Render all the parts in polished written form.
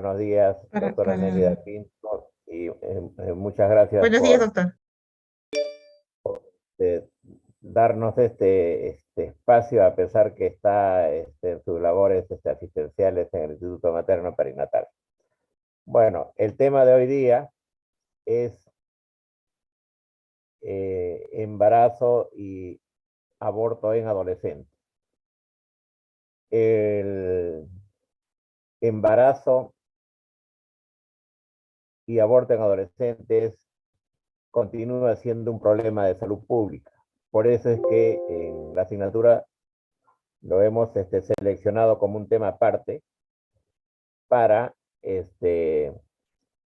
Buenos días, Para, doctora para... Nelly Pinto, y muchas gracias Buenos días, por doctor. darnos este espacio, a pesar que está en sus labores asistenciales en el Instituto Materno Perinatal. Bueno, el tema de hoy día es embarazo y aborto en adolescentes. El embarazo y aborto en adolescentes continúa siendo un problema de salud pública. Por eso es que en la asignatura lo hemos seleccionado como un tema aparte para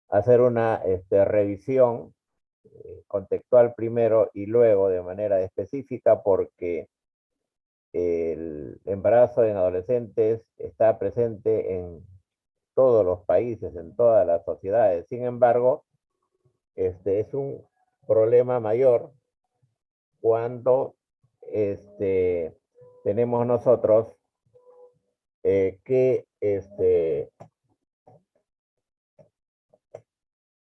hacer una revisión contextual primero y luego de manera específica, porque el embarazo en adolescentes está presente en todos los países, en todas las sociedades. Sin embargo, es un problema mayor cuando tenemos nosotros que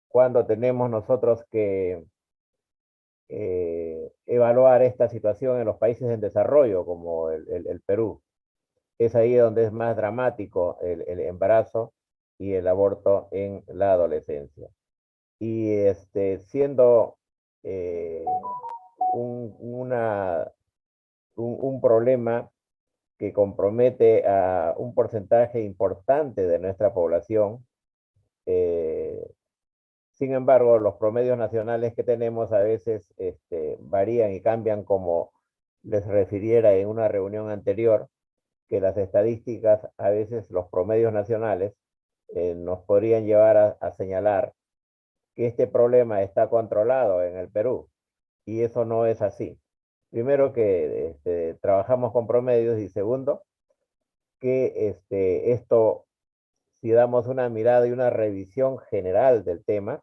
cuando tenemos nosotros que evaluar esta situación en los países en desarrollo, como el Perú. Es ahí donde es más dramático el embarazo y el aborto en la adolescencia. Y siendo eh, un, una, un problema que compromete a un porcentaje importante de nuestra población, eh, sin embargo, los promedios nacionales que tenemos a veces varían y cambian, como les refiriera en una reunión anterior, que las estadísticas, a veces los promedios nacionales, nos podrían llevar a señalar que este problema está controlado en el Perú, y eso no es así. Primero, que trabajamos con promedios, y segundo, que esto, si damos una mirada y una revisión general del tema,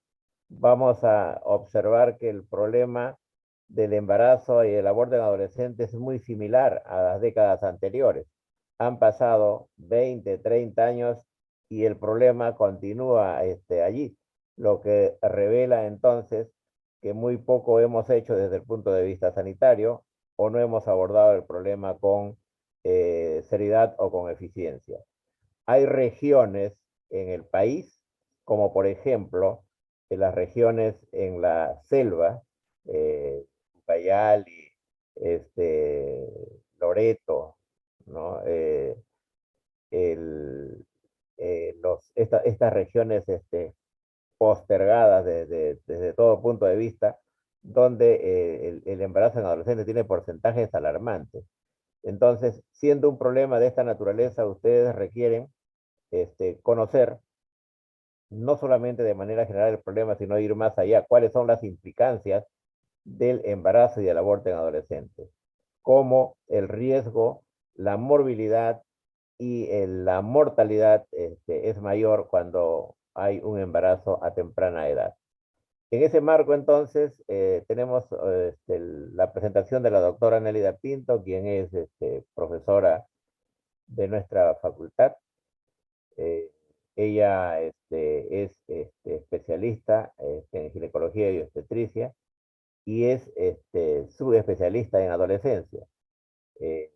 vamos a observar que el problema del embarazo y el aborto en adolescentes es muy similar a las décadas anteriores. Han pasado 20, 30 años y el problema continúa allí, lo que revela entonces que muy poco hemos hecho desde el punto de vista sanitario, o no hemos abordado el problema con seriedad o con eficiencia. Hay regiones en el país, como por ejemplo en las regiones en la selva, Ucayali, Loreto, ¿no? Estas regiones postergadas desde todo punto de vista, donde el embarazo en adolescentes tiene porcentajes alarmantes. Entonces, siendo un problema de esta naturaleza, ustedes requieren conocer, no solamente de manera general el problema, sino ir más allá, cuáles son las implicancias del embarazo y del aborto en adolescentes, como el riesgo, la morbilidad y la mortalidad es mayor cuando hay un embarazo a temprana edad. En ese marco, entonces, tenemos la presentación de la doctora Nélida Pinto, quien es profesora de nuestra facultad. Eh, Ella es especialista en ginecología y obstetricia, y es subespecialista en adolescencia. Eh,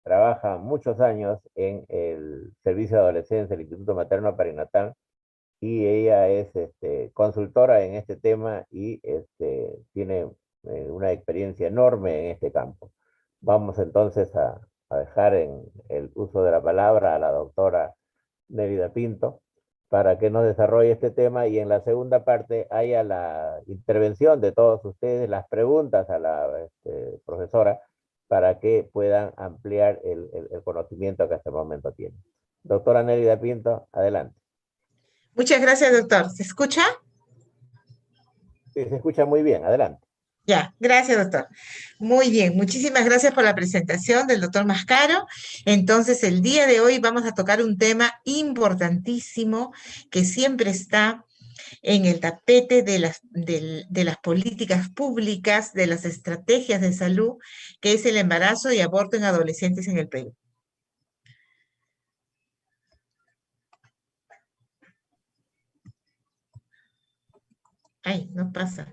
Trabaja muchos años en el servicio de adolescencia del Instituto Materno Perinatal, y ella es consultora en este tema y tiene una experiencia enorme en este campo. Vamos entonces a dejar en el uso de la palabra a la doctora Nélida Pinto para que nos desarrolle este tema, y en la segunda parte haya la intervención de todos ustedes, las preguntas a la profesora, para que puedan ampliar el conocimiento que hasta el momento tienen. Doctora Nélida Pinto, adelante. Muchas gracias, doctor. ¿Se escucha? Sí, se escucha muy bien, adelante. Ya, gracias, doctor. Muy bien, muchísimas gracias por la presentación del doctor Mascaro. Entonces, el día de hoy vamos a tocar un tema importantísimo que siempre está en el tapete de las políticas públicas, de las estrategias de salud, que es el embarazo y aborto en adolescentes en el Perú. Ay, no pasa.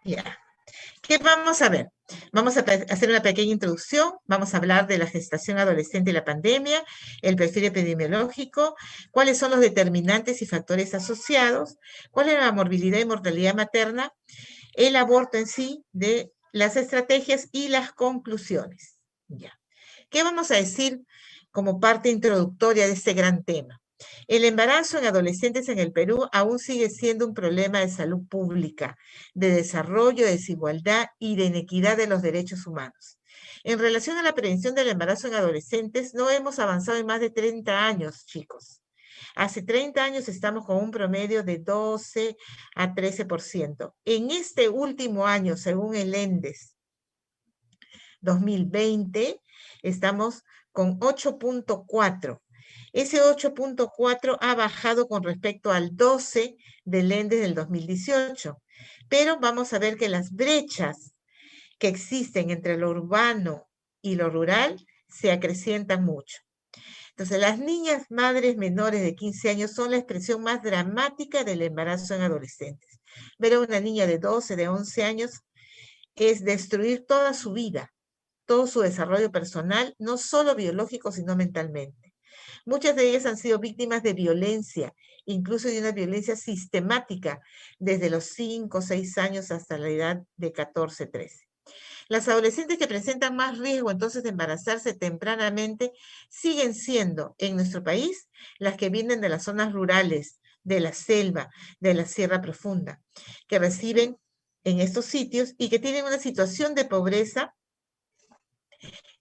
Ya. ¿Qué vamos a ver? Vamos a hacer una pequeña introducción, vamos a hablar de la gestación adolescente y la pandemia, el perfil epidemiológico, cuáles son los determinantes y factores asociados, cuál es la morbilidad y mortalidad materna, el aborto en sí, de las estrategias y las conclusiones. Ya. ¿Qué vamos a decir como parte introductoria de este gran tema? El embarazo en adolescentes en el Perú aún sigue siendo un problema de salud pública, de desarrollo, de desigualdad y de inequidad de los derechos humanos. En relación a la prevención del embarazo en adolescentes, no hemos avanzado en más de 30 años, chicos. Hace 30 años estamos con un promedio de 12 a 13%. En este último año, según el ENDES 2020, estamos con 8.4. Ese 8.4 ha bajado con respecto al 12 del ENDES del 2018. Pero vamos a ver que las brechas que existen entre lo urbano y lo rural se acrecientan mucho. Entonces, las niñas madres menores de 15 años son la expresión más dramática del embarazo en adolescentes. Ver a una niña de 12, de 11 años es destruir toda su vida, todo su desarrollo personal, no solo biológico, sino mentalmente. Muchas de ellas han sido víctimas de violencia, incluso de una violencia sistemática, desde los 5 o 6 años hasta la edad de 14, 13. Las adolescentes que presentan más riesgo entonces de embarazarse tempranamente siguen siendo en nuestro país las que vienen de las zonas rurales, de la selva, de la sierra profunda, que reciben en estos sitios y que tienen una situación de pobreza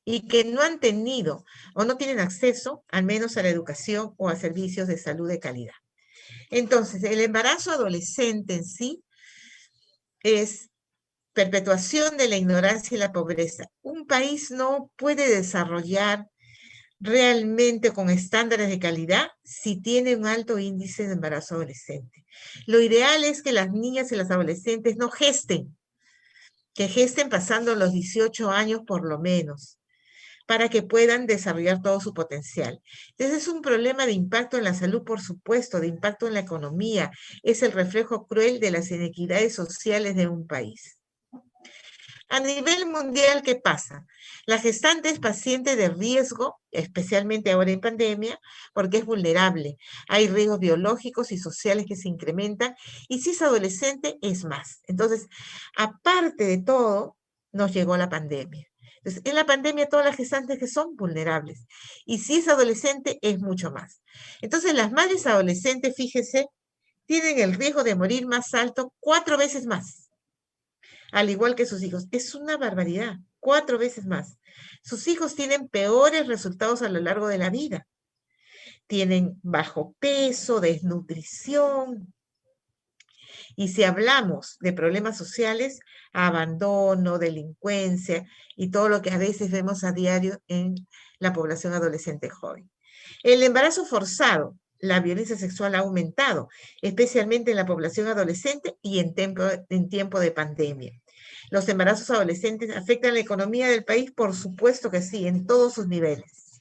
y que no han tenido o no tienen acceso al menos a la educación o a servicios de salud de calidad. Entonces, el embarazo adolescente en sí es perpetuación de la ignorancia y la pobreza. Un país no puede desarrollar realmente con estándares de calidad si tiene un alto índice de embarazo adolescente. Lo ideal es que las niñas y las adolescentes no gesten, que gesten pasando los 18 años por lo menos, para que puedan desarrollar todo su potencial. Entonces es un problema de impacto en la salud, por supuesto, de impacto en la economía, es el reflejo cruel de las inequidades sociales de un país. A nivel mundial, ¿qué pasa? La gestante es paciente de riesgo, especialmente ahora en pandemia, porque es vulnerable. Hay riesgos biológicos y sociales que se incrementan, y si es adolescente, es más. Entonces, aparte de todo, nos llegó la pandemia. Entonces, en la pandemia, todas las gestantes que son vulnerables, y si es adolescente, es mucho más. Entonces, las madres adolescentes, fíjese, tienen el riesgo de morir más alto 4 veces más, al igual que sus hijos. Es una barbaridad, 4 veces más. Sus hijos tienen peores resultados a lo largo de la vida. Tienen bajo peso, desnutrición. Y si hablamos de problemas sociales, abandono, delincuencia y todo lo que a veces vemos a diario en la población adolescente joven. El embarazo forzado, la violencia sexual ha aumentado, especialmente en la población adolescente y en tiempo de pandemia. ¿Los embarazos adolescentes afectan la economía del país? Por supuesto que sí, en todos sus niveles.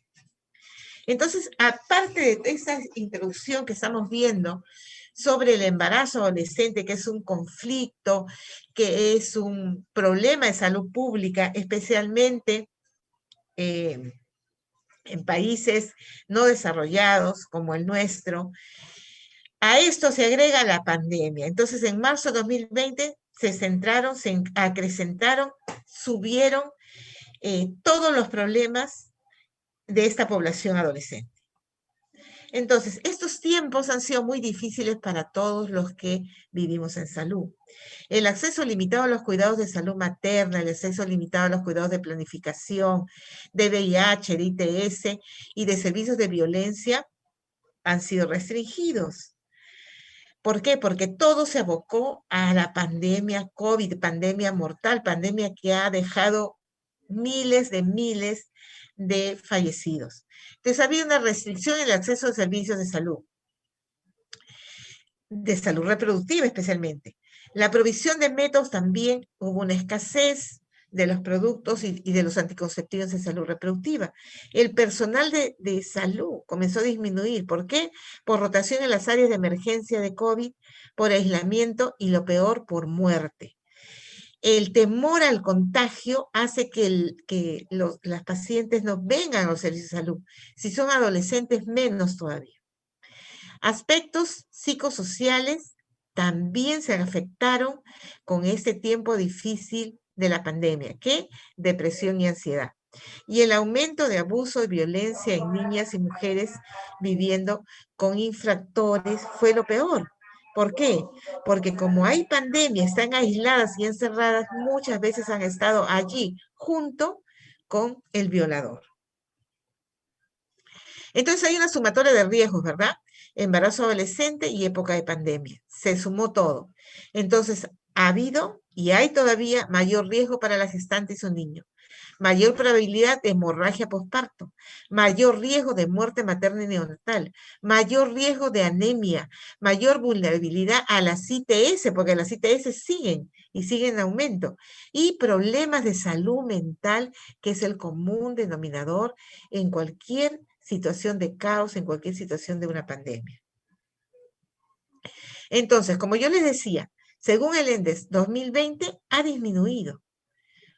Entonces, aparte de esa introducción que estamos viendo sobre el embarazo adolescente, que es un conflicto, que es un problema de salud pública, especialmente en países no desarrollados como el nuestro, a esto se agrega la pandemia. Entonces, en marzo de 2020 se centraron, se acrecentaron, subieron todos los problemas de esta población adolescente. Entonces, estos tiempos han sido muy difíciles para todos los que vivimos en salud. El acceso limitado a los cuidados de salud materna, el acceso limitado a los cuidados de planificación, de VIH, de ITS y de servicios de violencia han sido restringidos. ¿Por qué? Porque todo se abocó a la pandemia COVID, pandemia mortal, pandemia que ha dejado miles de fallecidos. Entonces, ha habido una restricción en el acceso a servicios de salud reproductiva especialmente. La provisión de métodos también, hubo una escasez de los productos y de los anticonceptivos de salud reproductiva. El personal de salud comenzó a disminuir. ¿Por qué? Por rotación en las áreas de emergencia de COVID, por aislamiento y lo peor, por muerte. El temor al contagio hace que las pacientes no vengan a los servicios de salud. Si son adolescentes, menos todavía. Aspectos psicosociales también se afectaron con este tiempo difícil de la pandemia, que depresión y ansiedad. Y el aumento de abuso y violencia en niñas y mujeres viviendo con infractores fue lo peor. ¿Por qué? Porque como hay pandemia, están aisladas y encerradas, muchas veces han estado allí junto con el violador. Entonces hay una sumatoria de riesgos, ¿verdad? Embarazo adolescente y época de pandemia. Se sumó todo. Entonces ha habido y hay todavía mayor riesgo para la gestante y su niño. Mayor probabilidad de hemorragia postparto, mayor riesgo de muerte materna y neonatal, mayor riesgo de anemia, mayor vulnerabilidad a las ITS, porque las ITS siguen y siguen en aumento, y problemas de salud mental, que es el común denominador en cualquier situación de caos, en cualquier situación de una pandemia. Entonces, como yo les decía, según el ENDES 2020 ha disminuido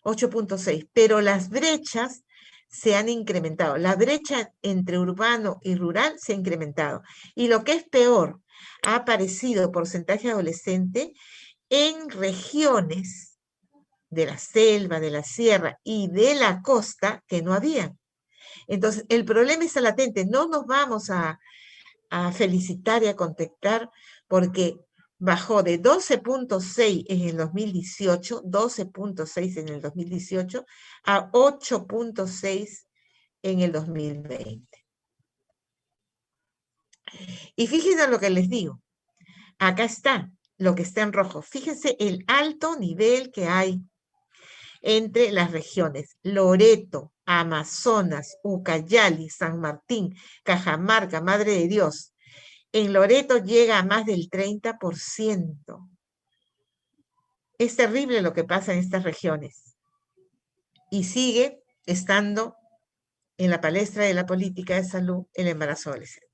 8.6, pero las brechas se han incrementado. La brecha entre urbano y rural se ha incrementado. Y lo que es peor, ha aparecido porcentaje adolescente en regiones de la selva, de la sierra y de la costa que no habían. Entonces, el problema está latente. No nos vamos a felicitar y a contestar porque bajó de 12.6 en el 2018, 12.6 en el 2018, a 8.6 en el 2020. Y fíjense lo que les digo. Acá está lo que está en rojo. Fíjense el alto nivel que hay entre las regiones Loreto, Amazonas, Ucayali, San Martín, Cajamarca, Madre de Dios. En Loreto llega a más del 30%. Es terrible lo que pasa en estas regiones. Y sigue estando en la palestra de la política de salud el embarazo adolescente.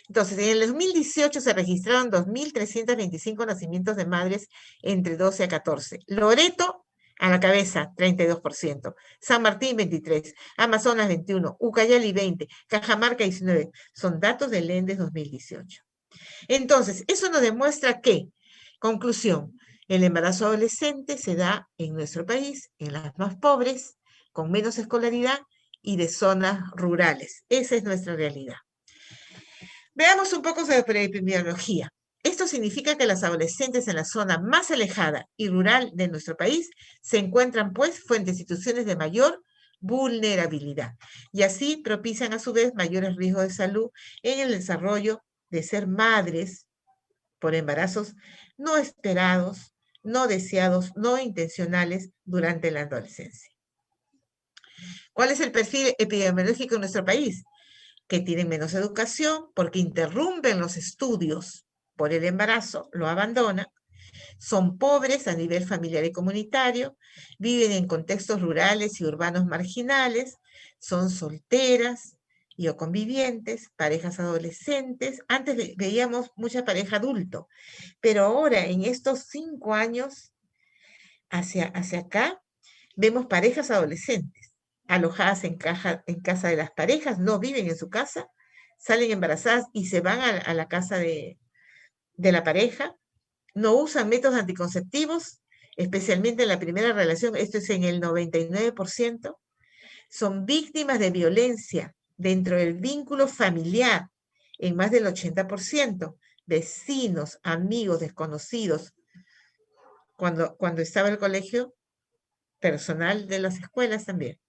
Entonces, en el 2018 se registraron 2.325 nacimientos de madres entre 12 a 14. Loreto a la cabeza, 32%. San Martín, 23%. Amazonas, 21%. Ucayali, 20%. Cajamarca, 19%. Son datos del ENDES 2018. Entonces, eso nos demuestra que, conclusión, el embarazo adolescente se da en nuestro país, en las más pobres, con menos escolaridad y de zonas rurales. Esa es nuestra realidad. Veamos un poco sobre epidemiología. Esto significa que las adolescentes en la zona más alejada y rural de nuestro país se encuentran, pues, frente a situaciones de mayor vulnerabilidad y así propician a su vez mayores riesgos de salud en el desarrollo de ser madres por embarazos no esperados, no deseados, no intencionales durante la adolescencia. ¿Cuál es el perfil epidemiológico en nuestro país? Que tienen menos educación porque interrumpen los estudios por el embarazo, lo abandonan, son pobres a nivel familiar y comunitario, viven en contextos rurales y urbanos marginales, son solteras y o convivientes, parejas adolescentes. Antes veíamos mucha pareja adulto, pero ahora en estos 5 años hacia acá vemos parejas adolescentes alojadas en casa de las parejas, no viven en su casa, salen embarazadas y se van a la casa de la pareja, no usan métodos anticonceptivos, especialmente en la primera relación, esto es en el 99%, son víctimas de violencia dentro del vínculo familiar, en más del 80%, vecinos, amigos, desconocidos. Cuando estaba el colegio, personal de las escuelas también.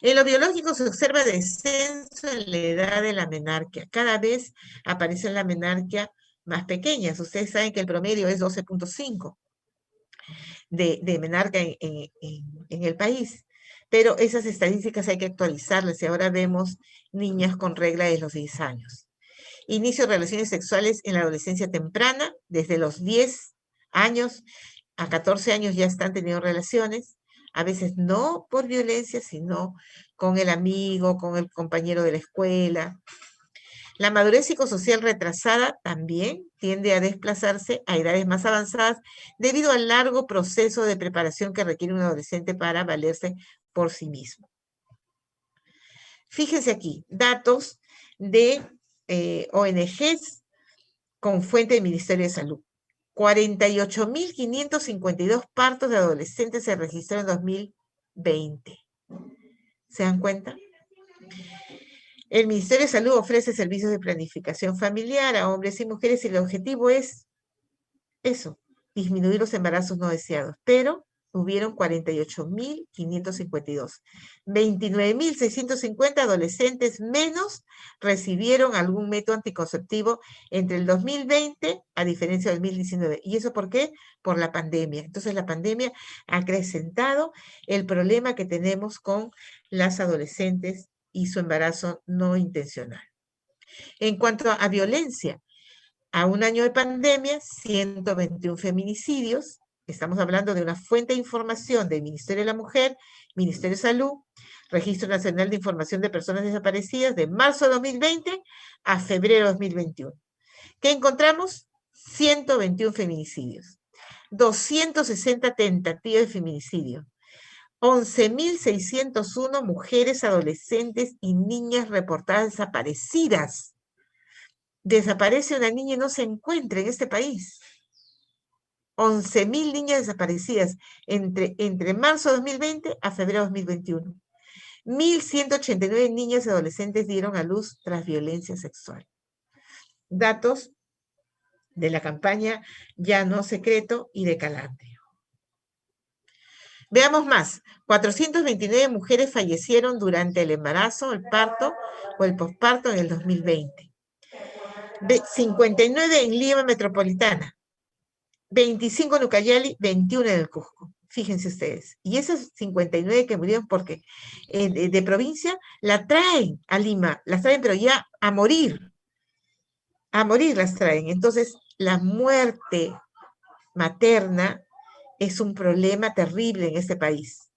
En lo biológico se observa descenso en la edad de la menarquia. Cada vez aparece la menarquia más pequeñas. Ustedes saben que el promedio es 12.5 de menarca en el país. Pero esas estadísticas hay que actualizarlas y ahora vemos niñas con regla de los 10 años. Inicio de relaciones sexuales en la adolescencia temprana, desde los 10 años a 14 años ya están teniendo relaciones, a veces no por violencia, sino con el amigo, con el compañero de la escuela. La madurez psicosocial retrasada también tiende a desplazarse a edades más avanzadas debido al largo proceso de preparación que requiere un adolescente para valerse por sí mismo. Fíjense aquí, datos de ONGs con fuente del Ministerio de Salud. 48.552 partos de adolescentes se registraron en 2020. ¿Se dan cuenta? El Ministerio de Salud ofrece servicios de planificación familiar a hombres y mujeres y el objetivo es eso, disminuir los embarazos no deseados, pero hubieron 48.552. 29.650 adolescentes menos recibieron algún método anticonceptivo entre el 2020 a diferencia del 2019. ¿Y eso por qué? Por la pandemia. Entonces la pandemia ha acrecentado el problema que tenemos con las adolescentes y su embarazo no intencional. En cuanto a violencia, a un año de pandemia, 121 feminicidios. Estamos hablando de una fuente de información del Ministerio de la Mujer, Ministerio de Salud, Registro Nacional de Información de Personas Desaparecidas, de marzo de 2020 a febrero de 2021. ¿Qué encontramos? 121 feminicidios, 260 tentativas de feminicidio, 11.601 mujeres, adolescentes y niñas reportadas desaparecidas. Desaparece una niña y no se encuentra en este país. 11.000 niñas desaparecidas entre marzo de 2020 a febrero de 2021. 1.189 niñas y adolescentes dieron a luz tras violencia sexual. Datos de la campaña Ya No Secreto y de Calandria. Veamos más. 429 mujeres fallecieron durante el embarazo, el parto o el posparto en el 2020. 59 en Lima Metropolitana, 25 en Ucayali, 21 en el Cusco. Fíjense ustedes. Y esos 59 que murieron porque de provincia la traen a Lima, las traen pero ya a morir las traen. Entonces la muerte materna es un problema terrible en este país.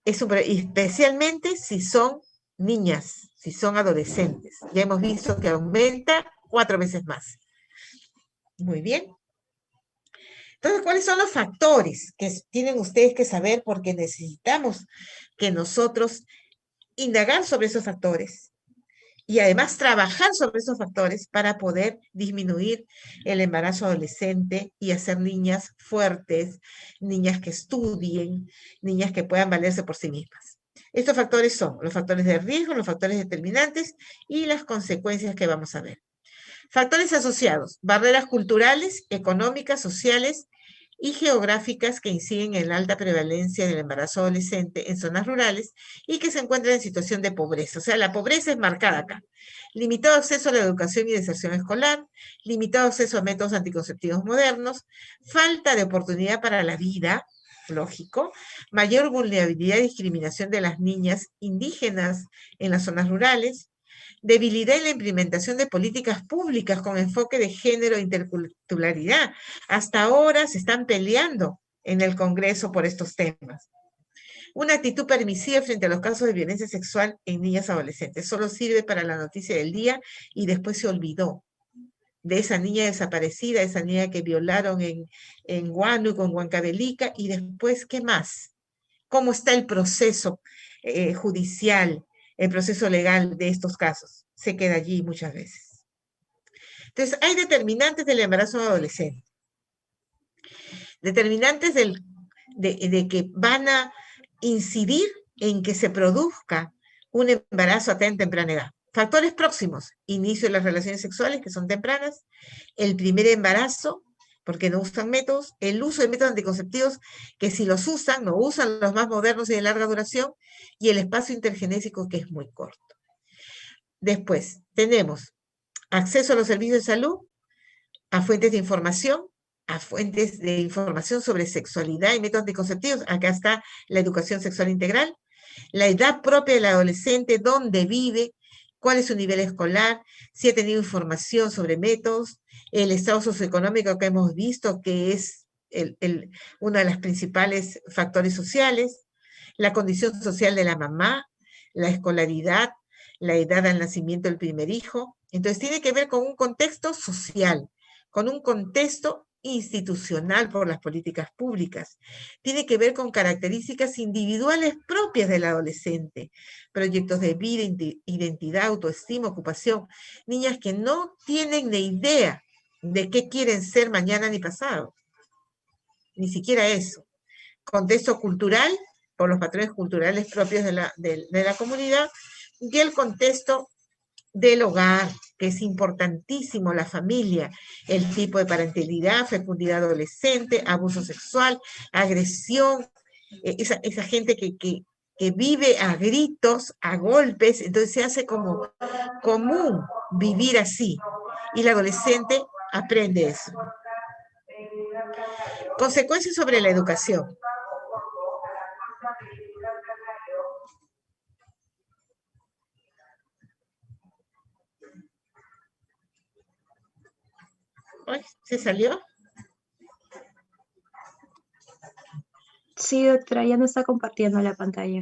Especialmente si son niñas, si son adolescentes. Ya hemos visto que aumenta 4 veces más. Muy bien. Entonces, ¿cuáles son los factores que tienen ustedes que saber? Porque necesitamos que nosotros indagar sobre esos factores y además trabajar sobre esos factores para poder disminuir el embarazo adolescente y hacer niñas fuertes, niñas que estudien, niñas que puedan valerse por sí mismas. Estos factores son los factores de riesgo, los factores determinantes y las consecuencias que vamos a ver. Factores asociados, barreras culturales, económicas, sociales y geográficas que inciden en la alta prevalencia del embarazo adolescente en zonas rurales y que se encuentran en situación de pobreza. O sea, la pobreza es marcada acá. Limitado acceso a la educación y deserción escolar, limitado acceso a métodos anticonceptivos modernos, falta de oportunidad para la vida, lógico, mayor vulnerabilidad y discriminación de las niñas indígenas en las zonas rurales, debilidad en la implementación de políticas públicas con enfoque de género e interculturalidad. Hasta ahora se están peleando en el Congreso por estos temas. Una actitud permisiva frente a los casos de violencia sexual en niñas adolescentes. Solo sirve para la noticia del día y después se olvidó de esa niña desaparecida, esa niña que violaron en Huánuco, en Huancavelica, y después, ¿qué más? ¿Cómo está el proceso judicial, el proceso legal de estos casos? Se queda allí muchas veces. Entonces, hay determinantes del embarazo adolescente. Determinantes de que van a incidir en que se produzca un embarazo a tan temprana edad. Factores próximos, inicio de las relaciones sexuales que son tempranas, el primer embarazo, porque no usan métodos, el uso de métodos anticonceptivos que si los usan, no usan los más modernos y de larga duración, y el espacio intergenésico que es muy corto. Después, tenemos acceso a los servicios de salud, a fuentes de información, sobre sexualidad y métodos anticonceptivos. Acá está la educación sexual integral, la edad propia del adolescente, dónde vive, cuál es su nivel escolar, si ha tenido información sobre métodos, el estado socioeconómico que hemos visto que es uno de los principales factores sociales, la condición social de la mamá, la escolaridad, la edad al nacimiento del primer hijo. Entonces tiene que ver con un contexto social, con un contexto institucional por las políticas públicas. Tiene que ver con características individuales propias del adolescente, proyectos de vida, identidad, autoestima, ocupación. Niñas que no tienen ni idea de qué quieren ser mañana ni pasado. Ni siquiera eso. Contexto cultural, por los patrones culturales propios de la comunidad, y el contexto del hogar, que es importantísimo, la familia, el tipo de parentalidad, fecundidad adolescente, abuso sexual, agresión, esa gente que vive a gritos, a golpes, entonces se hace como común vivir así, y el adolescente aprende eso. Consecuencias sobre la educación. Ay, ¿se salió? Sí, doctora, ya no está compartiendo la pantalla.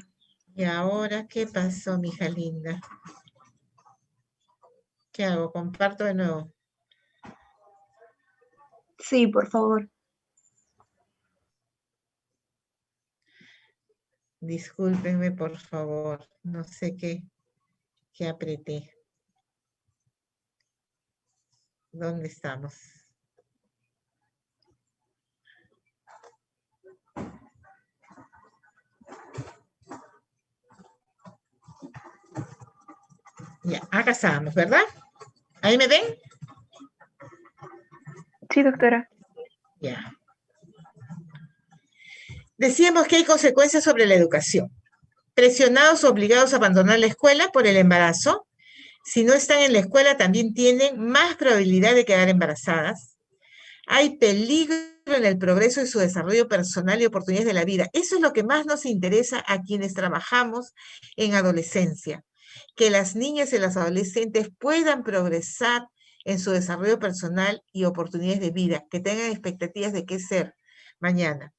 ¿Y ahora qué pasó, mija linda? ¿Qué hago? ¿Comparto de nuevo? Sí, por favor. Discúlpenme, por favor. No sé qué apreté. ¿Dónde estamos? Ya, acá estamos, ¿verdad? ¿Ahí me ven? Sí, doctora. Ya. Decíamos que hay consecuencias sobre la educación. Presionados o obligados a abandonar la escuela por el embarazo. Si no están en la escuela, también tienen más probabilidad de quedar embarazadas. Hay peligro en el progreso de su desarrollo personal y oportunidades de la vida. Eso es lo que más nos interesa a quienes trabajamos en adolescencia, que las niñas y las adolescentes puedan progresar en su desarrollo personal y oportunidades de vida, que tengan expectativas de qué ser mañana.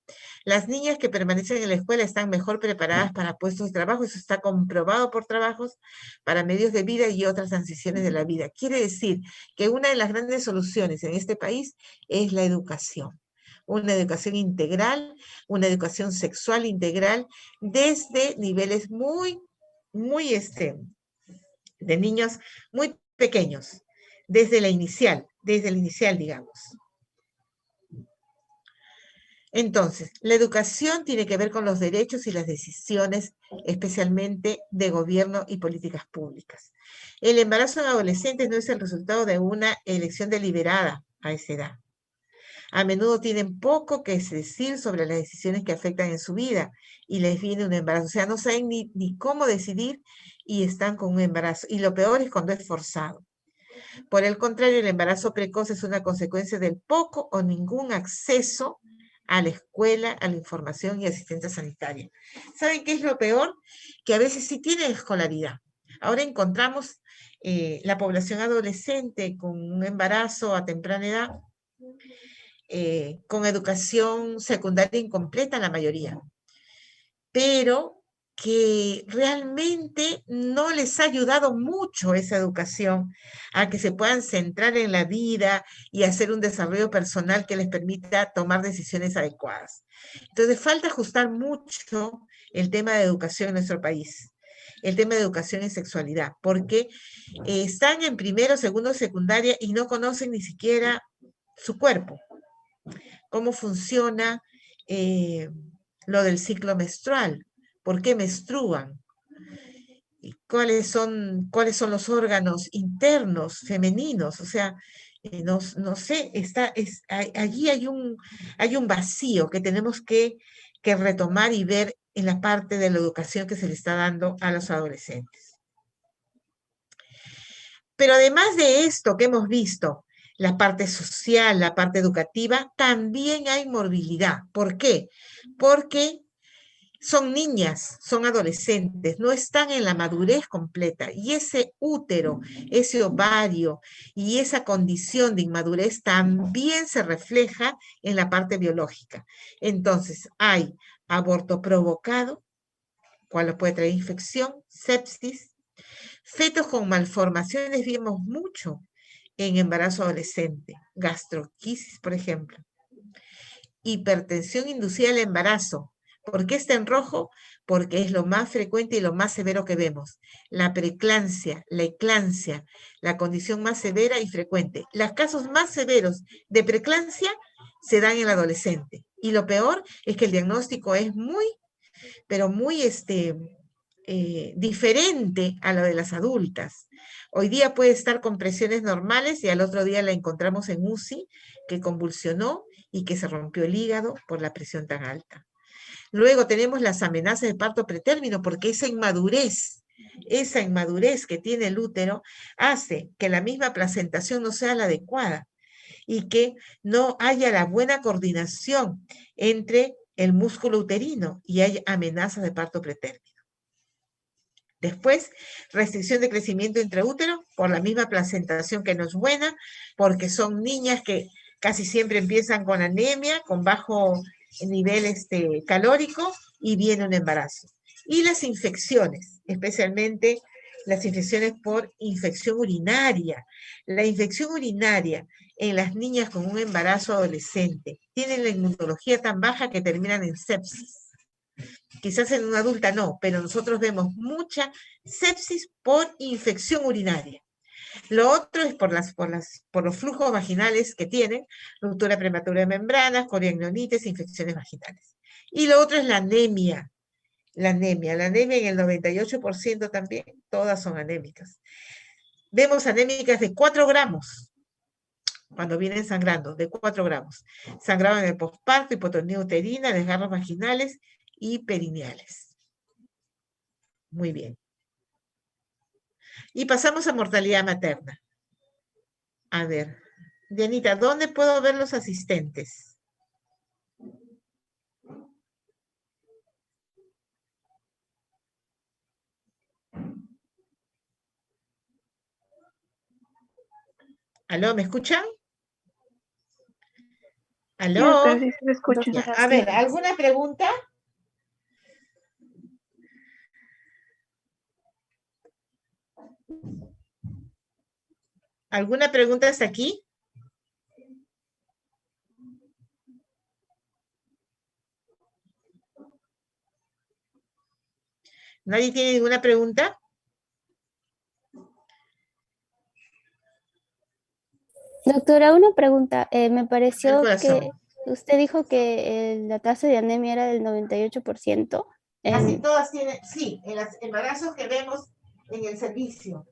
Las niñas que permanecen en la escuela están mejor preparadas para puestos de trabajo, eso está comprobado por trabajos, para medios de vida y otras transiciones de la vida. Quiere decir que una de las grandes soluciones en este país es la educación. Una educación integral, una educación sexual integral, desde niveles muy de niños muy pequeños, desde el inicial, digamos. Entonces, la educación tiene que ver con los derechos y las decisiones, especialmente de gobierno y políticas públicas. El embarazo en adolescentes no es el resultado de una elección deliberada a esa edad. A menudo tienen poco que decir sobre las decisiones que afectan en su vida y les viene un embarazo. O sea, no saben ni cómo decidir y están con un embarazo. Y lo peor es cuando es forzado. Por el contrario, el embarazo precoz es una consecuencia del poco o ningún acceso a la escuela, a la información y asistencia sanitaria. ¿Saben qué es lo peor? Que a veces sí tienen escolaridad. Ahora encontramos la población adolescente con un embarazo a temprana edad, con educación secundaria incompleta la mayoría, pero que realmente no les ha ayudado mucho esa educación a que se puedan centrar en la vida y hacer un desarrollo personal que les permita tomar decisiones adecuadas. Entonces, falta ajustar mucho el tema de educación en nuestro país, el tema de educación en sexualidad, porque están en primero, segundo, secundaria y no conocen ni siquiera su cuerpo, cómo funciona lo del ciclo menstrual, por qué menstruan, cuáles son los órganos internos femeninos, o sea, no sé, allí hay un vacío que tenemos que retomar y ver en la parte de la educación que se le está dando a los adolescentes. Pero además de esto que hemos visto, la parte social, la parte educativa, también hay morbilidad. ¿Por qué? Porque son niñas, son adolescentes, no están en la madurez completa. Y ese útero, ese ovario y esa condición de inmadurez también se refleja en la parte biológica. Entonces, hay aborto provocado, cual puede traer infección, sepsis, fetos con malformaciones, vimos mucho en embarazo adolescente, gastroquisis, por ejemplo, hipertensión inducida al embarazo. ¿Por qué está en rojo? Porque es lo más frecuente y lo más severo que vemos. La preeclampsia, la eclampsia, la condición más severa y frecuente. Los casos más severos de preeclampsia se dan en el adolescente. Y lo peor es que el diagnóstico es muy, pero muy diferente a lo de las adultas. Hoy día puede estar con presiones normales y al otro día la encontramos en UCI, que convulsionó y que se rompió el hígado por la presión tan alta. Luego tenemos las amenazas de parto pretérmino, porque esa inmadurez que tiene el útero hace que la misma placentación no sea la adecuada y que no haya la buena coordinación entre el músculo uterino y hay amenazas de parto pretérmino. Después, restricción de crecimiento intraútero por la misma placentación que no es buena, porque son niñas que casi siempre empiezan con anemia, con bajo nivel calórico y viene un embarazo. Y las infecciones, especialmente las infecciones por infección urinaria. La infección urinaria en las niñas con un embarazo adolescente tienen la inmunología tan baja que terminan en sepsis. Quizás en una adulta no, pero nosotros vemos mucha sepsis por infección urinaria. Lo otro es por los flujos vaginales que tienen, ruptura prematura de membranas, coriamnionitis, infecciones vaginales. Y lo otro es la anemia. La anemia en el 98% también, todas son anémicas. Vemos anémicas de 4 gramos, cuando vienen sangrando, de 4 gramos. Sangrado en el posparto, hipotonía uterina, desgarros vaginales y perineales. Muy bien. Y pasamos a mortalidad materna. A ver, Dianita, ¿dónde puedo ver los asistentes? ¿Aló, me escuchan? ¿Aló? Sí, doctora, sí se escucha. Ya, a ver, ¿alguna pregunta? ¿Alguna pregunta hasta aquí? ¿Nadie tiene ninguna pregunta? Doctora, una pregunta. Me El pareció corazón. que usted dijo que la tasa de anemia era del 98%. Casi todas tienen, sí, en los embarazos que vemos en el servicio.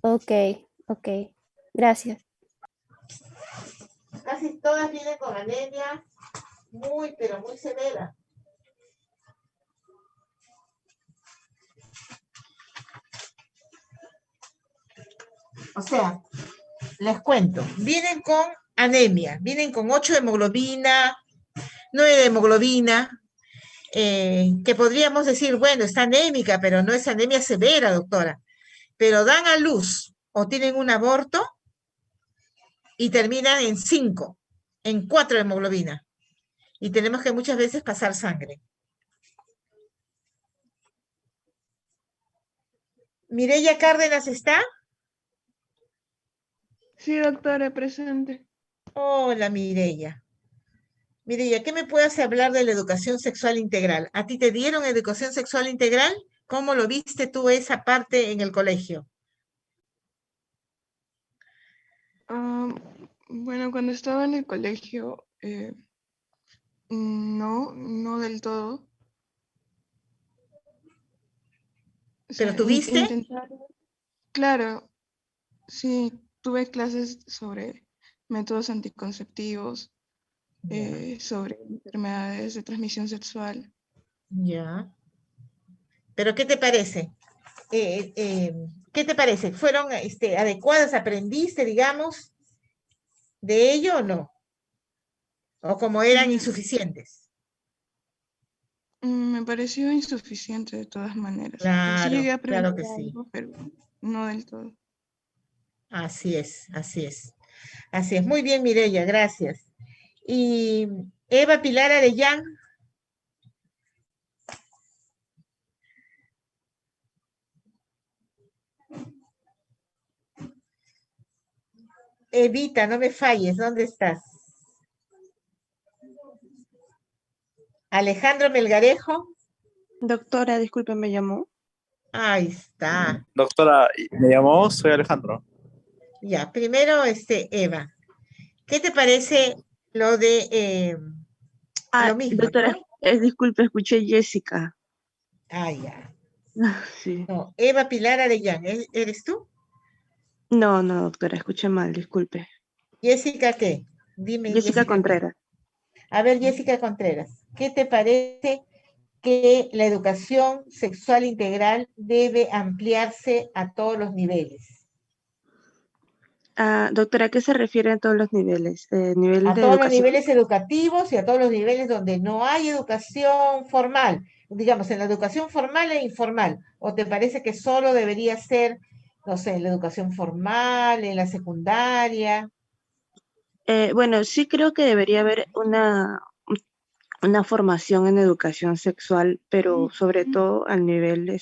Ok, ok. Gracias. Casi todas vienen con anemia muy, pero muy severa. O sea, les cuento, vienen con anemia, vienen con 8 de hemoglobina, 9 de hemoglobina, que podríamos decir, bueno, está anémica, pero no es anemia severa, doctora. Pero dan a luz o tienen un aborto y terminan en 5, en 4 de hemoglobina. Y tenemos que muchas veces pasar sangre. ¿Mireya Cárdenas está? Sí, doctora, presente. Hola, Mireya. Mireya, ¿qué me puedes hablar de la educación sexual integral? ¿A ti te dieron educación sexual integral? ¿Cómo lo viste tú esa parte en el colegio? Bueno, cuando estaba en el colegio, no del todo. O ¿Pero sea, tuviste? intentaron. Claro, sí, tuve clases sobre métodos anticonceptivos, Ya, sobre enfermedades de transmisión sexual. ya. ¿Pero qué te parece? ¿Qué te parece? ¿Fueron adecuadas? ¿Aprendiste, digamos, de ello o no? ¿O como eran Mm, insuficientes? Me pareció insuficiente de todas maneras. Sí Claro, llegué a claro aprender que sí. algo, pero no del todo. Así es, así es. Así es. Muy bien, Mireya, gracias. Y Eva Pilar Arellán. Evita, no me falles, ¿dónde estás? Alejandro Melgarejo. Doctora, disculpe, ¿me llamó? Ahí está. Doctora, me llamó, soy Alejandro. Ya, primero, Eva, ¿qué te parece lo de lo mismo, Doctora, ¿no? disculpe, escuché Jessica. Ah, ya. Sí. No, Eva Pilar Arellán, ¿eres tú? No, doctora, escuché mal, disculpe. ¿Jessica qué? Dime, Jessica Jessica, ¿qué? Contreras. A ver, Jessica Contreras, ¿qué te parece que la educación sexual integral debe ampliarse a todos los niveles? Doctora, ¿a qué se refiere a todos los niveles? ¿Nivel A de todos los educación? niveles educativos y a todos los niveles donde no hay educación formal, digamos, en la educación formal e informal. ¿O te parece que solo debería ser, no sé, en la educación formal, en la secundaria? Bueno, sí creo que debería haber una formación en educación sexual, pero sobre todo al nivel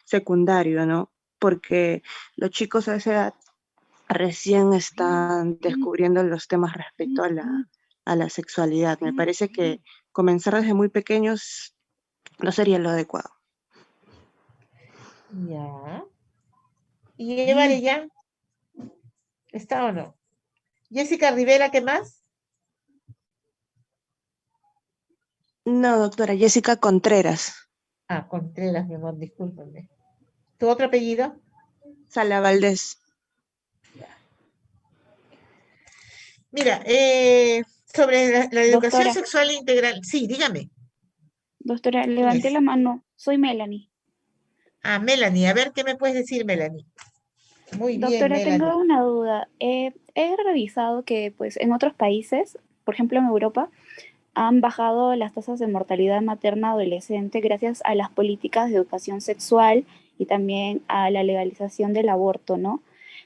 secundario, ¿no? Porque los chicos a esa edad recién están descubriendo los temas respecto a la sexualidad. Me parece que comenzar desde muy pequeños no sería lo adecuado. Ya. ¿Y Eva Arellán? ¿Está o no? Jessica Rivera, ¿qué más? No, doctora, Jessica Contreras. Ah, Contreras, mi amor, discúlpame. ¿Tu otro apellido? Sala Valdés. Mira, sobre la educación Doctora, sexual integral, sí, dígame. doctora, ¿Quién levanté es? la mano. Soy Melanie. Ah, Melanie, a ver, ¿qué me puedes decir, Melanie? Muy bien, Doctora, Melanie. tengo una duda. He revisado que pues en otros países, por ejemplo en Europa, han bajado las tasas de mortalidad materna adolescente gracias a las políticas de educación sexual y también a la legalización del aborto, ¿no?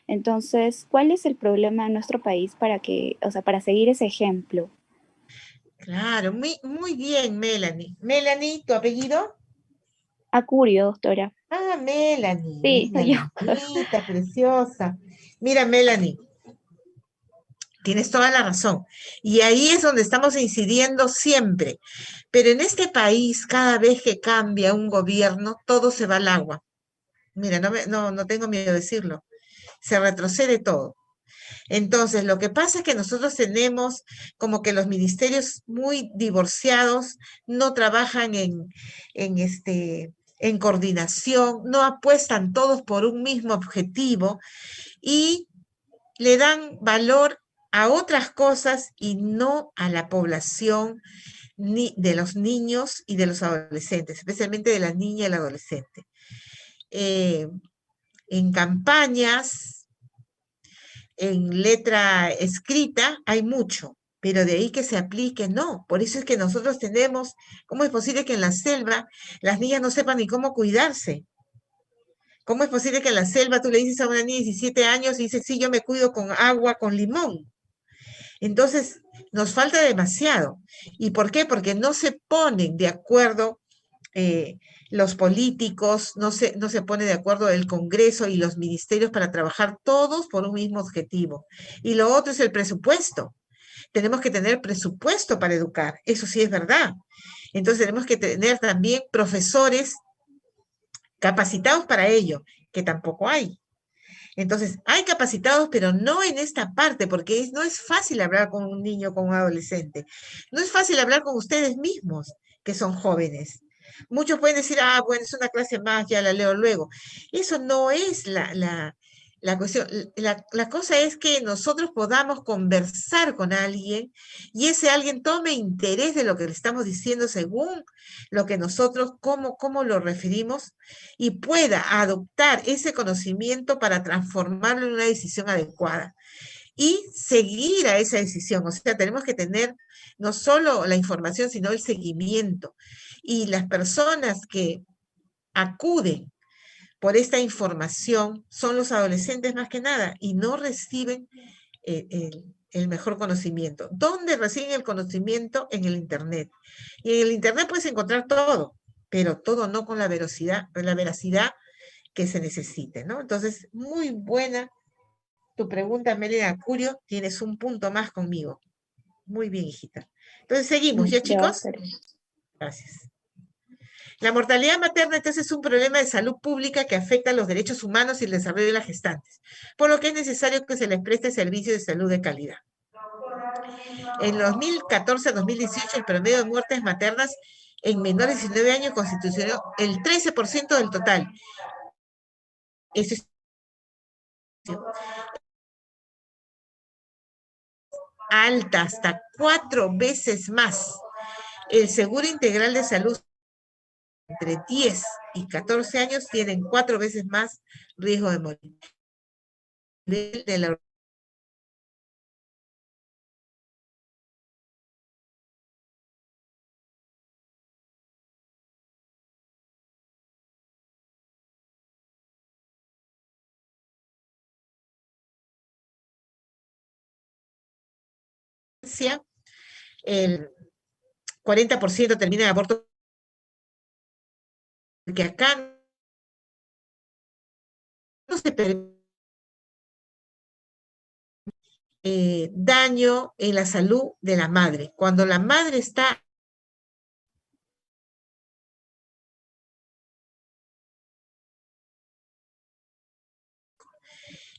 Entonces, ¿cuál es el problema en nuestro país para que, o sea, para seguir ese ejemplo? Claro, muy bien, Melanie. Melanie, ¿tu apellido? Acurio, doctora. Ah, Melanie, Sí, niña soy yo. linda, preciosa. Mira, Melanie, tienes toda la razón. Y ahí es donde estamos incidiendo siempre. Pero en este país, cada vez que cambia un gobierno, todo se va al agua. Mira, no tengo miedo de decirlo. Se retrocede todo. Entonces, lo que pasa es que nosotros tenemos como que los ministerios muy divorciados, no trabajan en coordinación, no apuestan todos por un mismo objetivo y le dan valor a otras cosas y no a la población ni de los niños y de los adolescentes, especialmente de la niña y el adolescente. Eh, en campañas, en letra escrita, hay mucho, pero de ahí que se aplique, no. Por eso es que nosotros tenemos, ¿cómo es posible que en la selva las niñas no sepan ni cómo cuidarse? ¿Cómo es posible que en la selva tú le dices a una niña de 17 años y dice, sí, yo me cuido con agua, con limón? Entonces, nos falta demasiado. ¿Y por qué? Porque no se ponen de acuerdo los políticos, no se pone de acuerdo el Congreso y los ministerios para trabajar todos por un mismo objetivo. Y lo otro es el presupuesto. Tenemos que tener presupuesto para educar, eso sí es verdad. Entonces tenemos que tener también profesores capacitados para ello, que tampoco hay. Entonces, hay capacitados, pero no en esta parte, porque no es fácil hablar con un niño, con un adolescente. No es fácil hablar con ustedes mismos, que son jóvenes. Muchos pueden decir, ah, bueno, es una clase más, ya la leo luego. Eso no es la cuestión. La cosa es que nosotros podamos conversar con alguien y ese alguien tome interés de lo que le estamos diciendo según lo que nosotros, cómo lo referimos y pueda adoptar ese conocimiento para transformarlo en una decisión adecuada y seguir a esa decisión. O sea, tenemos que tener no solo la información, sino el seguimiento. Y las personas que acuden por esta información son los adolescentes más que nada y no reciben el mejor conocimiento. ¿Dónde reciben el conocimiento? En el Internet. Y en el Internet puedes encontrar todo, pero todo no con la veracidad que se necesite, ¿no? Entonces, muy buena tu pregunta, Melina Curio. Tienes un punto más conmigo. Muy bien, hijita. Entonces, seguimos, ¿ya, chicos? Gracias. La mortalidad materna, entonces, es un problema de salud pública que afecta a los derechos humanos y el desarrollo de las gestantes, por lo que es necesario que se les preste servicio de salud de calidad. En 2014-2018, el promedio de muertes maternas en menores de 19 años constituyó el 13% del total. Eso es alta, hasta 4 veces más. El Seguro Integral de Salud entre 10 y 14 años tienen 4 veces más riesgo de morir. De la el 40% termina en aborto, porque acá no se permite daño en la salud de la madre. Cuando la madre está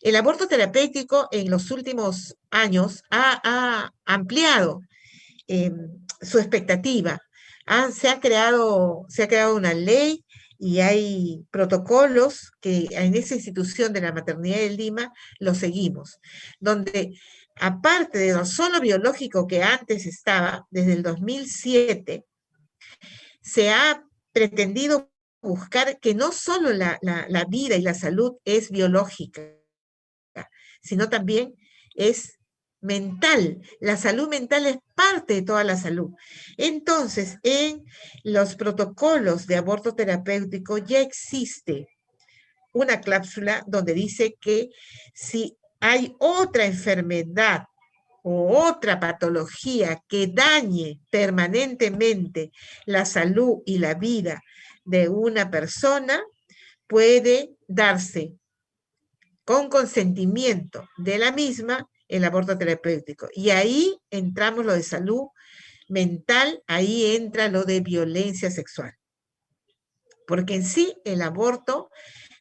el aborto terapéutico en los últimos años ha ampliado su expectativa. Se ha creado una ley y hay protocolos que en esa institución de la maternidad de Lima los seguimos, donde aparte de lo solo biológico que antes estaba, desde el 2007, se ha pretendido buscar que no solo la vida y la salud es biológica, sino también es mental. La salud mental es parte de toda la salud. Entonces, en los protocolos de aborto terapéutico ya existe una cláusula donde dice que si hay otra enfermedad o otra patología que dañe permanentemente la salud y la vida de una persona, puede darse con consentimiento de la misma el aborto terapéutico. Y ahí entramos lo de salud mental, ahí entra lo de violencia sexual. Porque en sí el aborto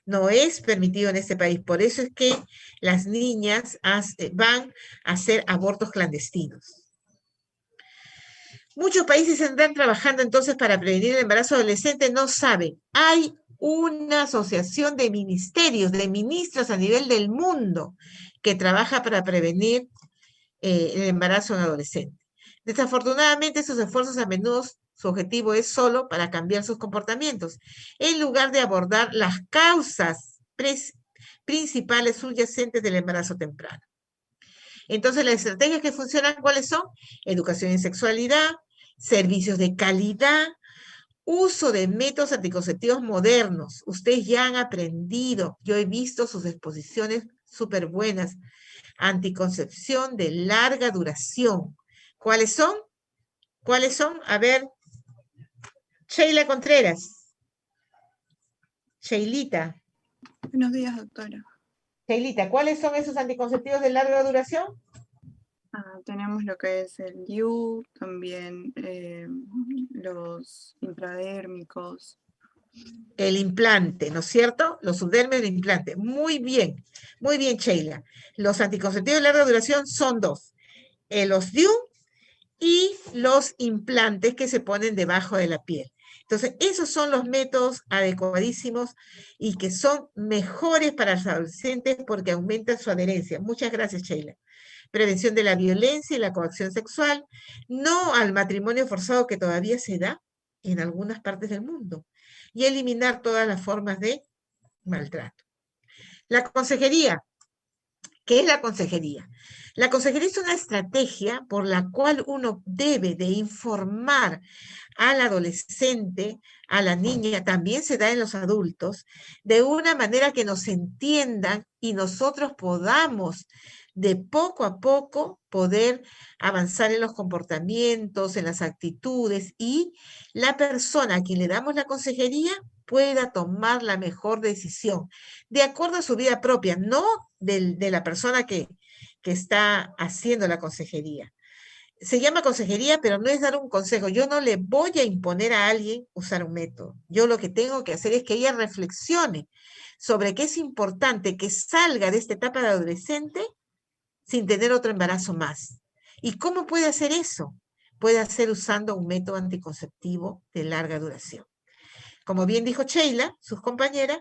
no es permitido en este país. Por eso es que las niñas van a hacer abortos clandestinos. Muchos países están trabajando entonces para prevenir el embarazo adolescente, no saben. Hay una asociación de ministerios, de ministros a nivel del mundo que trabaja para prevenir el embarazo en adolescente. Desafortunadamente, esos esfuerzos a menudo su objetivo es solo para cambiar sus comportamientos, en lugar de abordar las causas principales subyacentes del embarazo temprano. Entonces, las estrategias que funcionan, ¿cuáles son? Educación en sexualidad, servicios de calidad, uso de métodos anticonceptivos modernos. Ustedes ya han aprendido, yo he visto sus exposiciones súper buenas. Anticoncepción de larga duración. ¿Cuáles son? ¿Cuáles son? A ver, Sheila Contreras. Sheilita. Buenos días, doctora. Sheilita, ¿cuáles son esos anticonceptivos de larga duración? Tenemos lo que es el DIU, también los intradérmicos. El implante, ¿no es cierto? Los subdérmicos del implante. Muy bien, Sheila. Los anticonceptivos de larga duración son dos. Los DIU y los implantes que se ponen debajo de la piel. Entonces, esos son los métodos adecuadísimos y que son mejores para los adolescentes porque aumentan su adherencia. Muchas gracias, Sheila. Prevención de la violencia y la coacción sexual, no al matrimonio forzado que todavía se da en algunas partes del mundo, y eliminar todas las formas de maltrato. La consejería ¿Qué es la consejería? La consejería es una estrategia por la cual uno debe de informar al adolescente, a la niña, también se da en los adultos, de una manera que nos entiendan y nosotros podamos de poco a poco poder avanzar en los comportamientos, en las actitudes, y la persona a quien le damos la consejería pueda tomar la mejor decisión, de acuerdo a su vida propia, no de la persona que está haciendo la consejería. Se llama consejería, pero no es dar un consejo. Yo no le voy a imponer a alguien usar un método. Yo lo que tengo que hacer es que ella reflexione sobre qué es importante que salga de esta etapa de adolescente sin tener otro embarazo más. ¿Y cómo puede hacer eso? Puede hacer usando un método anticonceptivo de larga duración. Como bien dijo Sheila, sus compañeras,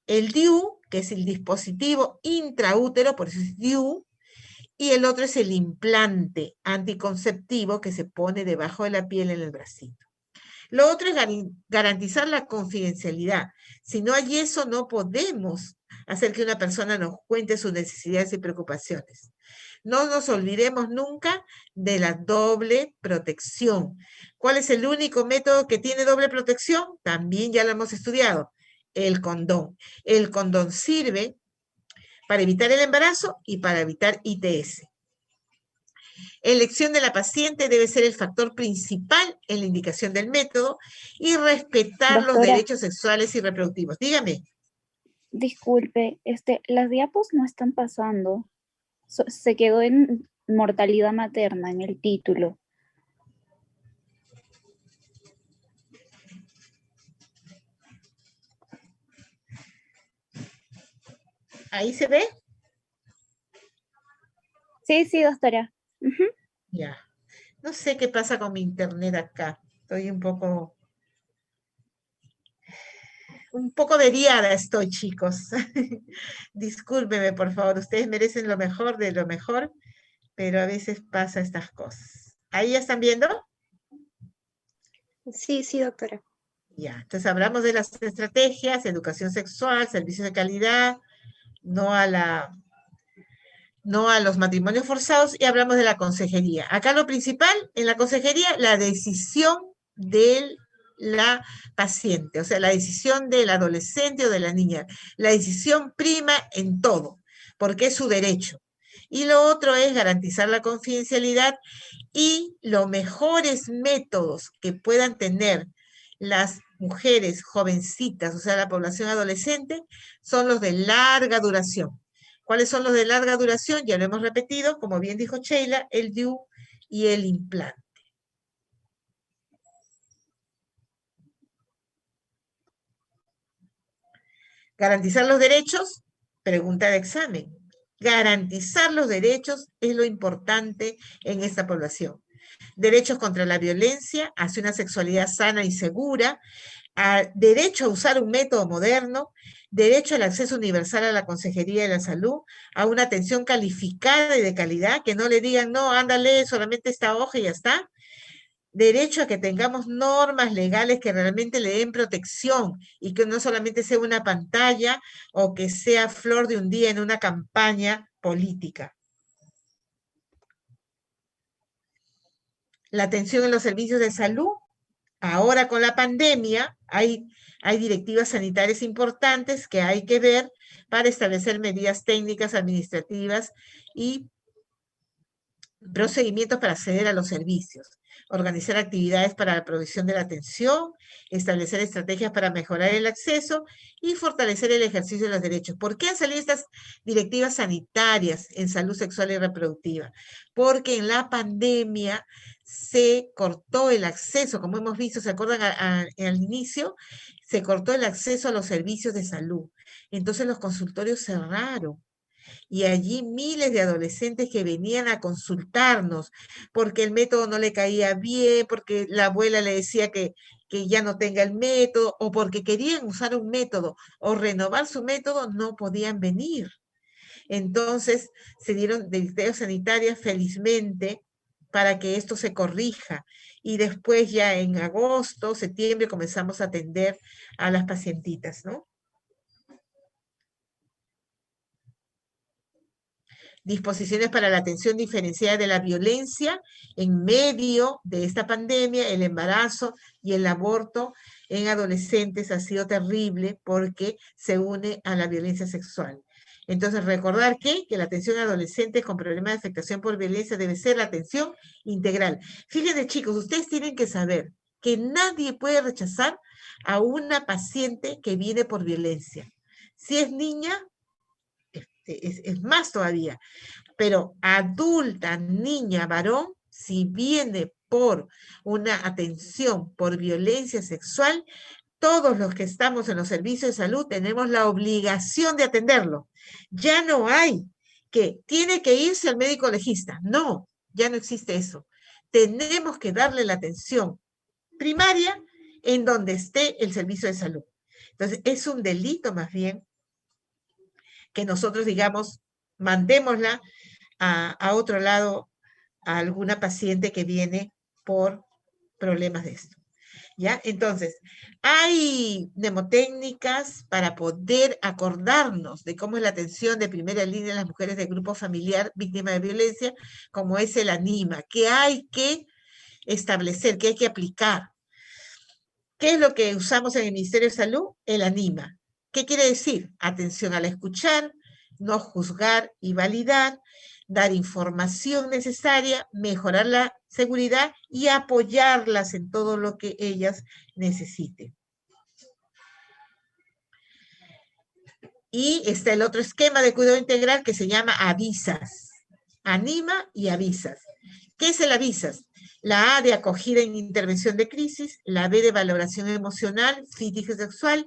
el DIU, que es el dispositivo intraútero, por eso es DIU, y el otro es el implante anticonceptivo que se pone debajo de la piel en el bracito. Lo otro es garantizar la confidencialidad. Si no hay eso, no podemos hacer que una persona nos cuente sus necesidades y preocupaciones. No nos olvidemos nunca de la doble protección. ¿Cuál es el único método que tiene doble protección? También ya lo hemos estudiado, el condón. El condón sirve para evitar el embarazo y para evitar ITS. Elección de la paciente debe ser el factor principal en la indicación del método y respetar los Doctora, derechos sexuales y reproductivos. Dígame. disculpe, las diapos no están pasando. Se quedó en mortalidad materna en el título. ¿Ahí se ve? Sí, doctora. Ya. No sé qué pasa con mi internet acá. Estoy un poco averiada estoy, chicos. Discúlpeme, por favor. Ustedes merecen lo mejor de lo mejor, pero a veces pasa estas cosas. ¿Ahí ya están viendo? Sí, doctora. Ya. Entonces hablamos de las estrategias, educación sexual, servicios de calidad, no a los matrimonios forzados, y hablamos de la consejería. Acá lo principal en la consejería, la decisión de la paciente, o sea, la decisión del adolescente o de la niña. La decisión prima en todo, porque es su derecho. Y lo otro es garantizar la confidencialidad y los mejores métodos que puedan tener las mujeres jovencitas, o sea, la población adolescente, son los de larga duración. ¿Cuáles son los de larga duración? Ya lo hemos repetido, como bien dijo Sheila, el DIU y el implante. Garantizar los derechos, pregunta de examen. Garantizar los derechos es lo importante en esta población. Derechos contra la violencia, hacia una sexualidad sana y segura, derecho a usar un método moderno, derecho al acceso universal a la consejería de la salud, a una atención calificada y de calidad, que no le digan, no, ándale, solamente esta hoja y ya está. Derecho a que tengamos normas legales que realmente le den protección y que no solamente sea una pantalla o que sea flor de un día en una campaña política. La atención en los servicios de salud. Ahora con la pandemia hay directivas sanitarias importantes que hay que ver para establecer medidas técnicas, administrativas y procedimientos para acceder a los servicios, organizar actividades para la provisión de la atención, establecer estrategias para mejorar el acceso y fortalecer el ejercicio de los derechos. ¿Por qué han salido estas directivas sanitarias en salud sexual y reproductiva? Porque en la pandemia se cortó el acceso, como hemos visto, ¿se acuerdan al inicio? Se cortó el acceso a los servicios de salud. Entonces los consultorios cerraron. Y allí miles de adolescentes que venían a consultarnos porque el método no le caía bien, porque la abuela le decía que ya no tenga el método, o porque querían usar un método o renovar su método, no podían venir. Entonces se dieron directivas sanitarias felizmente para que esto se corrija. Y después ya en agosto, septiembre comenzamos a atender a las pacientitas, ¿no? disposiciones para la atención diferenciada de la violencia en medio de esta pandemia. El embarazo y el aborto en adolescentes ha sido terrible porque se une a la violencia sexual. Entonces, recordar que la atención a adolescentes con problemas de afectación por violencia debe ser la atención integral. Fíjense, chicos, ustedes tienen que saber que nadie puede rechazar a una paciente que viene por violencia. Si es niña, es más todavía, pero adulta, niña, varón, si viene por una atención por violencia sexual, todos los que estamos en los servicios de salud tenemos la obligación de atenderlo. Ya no hay que tiene que irse al médico legista. No, ya no existe eso. Tenemos que darle la atención primaria en donde esté el servicio de salud. Entonces, es un delito más bien que nosotros, digamos, mandémosla a otro lado a alguna paciente que viene por problemas de esto. ¿Ya? Entonces, hay mnemotécnicas para poder acordarnos de cómo es la atención de primera línea de las mujeres del grupo familiar víctima de violencia, como es el ANIMA, que hay que establecer, que hay que aplicar. ¿Qué es lo que usamos en el Ministerio de Salud? El ANIMA. ¿Qué quiere decir? Atención al escuchar, no juzgar y validar, dar información necesaria, mejorar la seguridad y apoyarlas en todo lo que ellas necesiten. Y está el otro esquema de cuidado integral que se llama AVISAS. Anima y avisas. ¿Qué es el avisas? La A de acogida en intervención de crisis, la B de valoración emocional, física y sexual,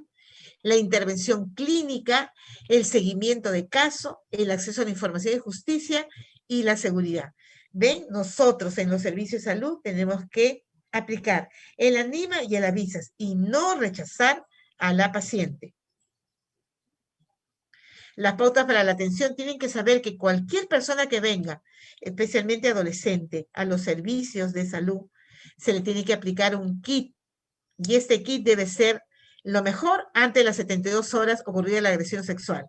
la intervención clínica, el seguimiento de caso, el acceso a la información de justicia y la seguridad. ¿Ven? Nosotros en los servicios de salud tenemos que aplicar el anima y el avisas y no rechazar a la paciente. Las pautas para la atención tienen que saber que cualquier persona que venga, especialmente adolescente, a los servicios de salud, se le tiene que aplicar un kit. Y este kit debe ser lo mejor antes de las 72 horas ocurrida la agresión sexual.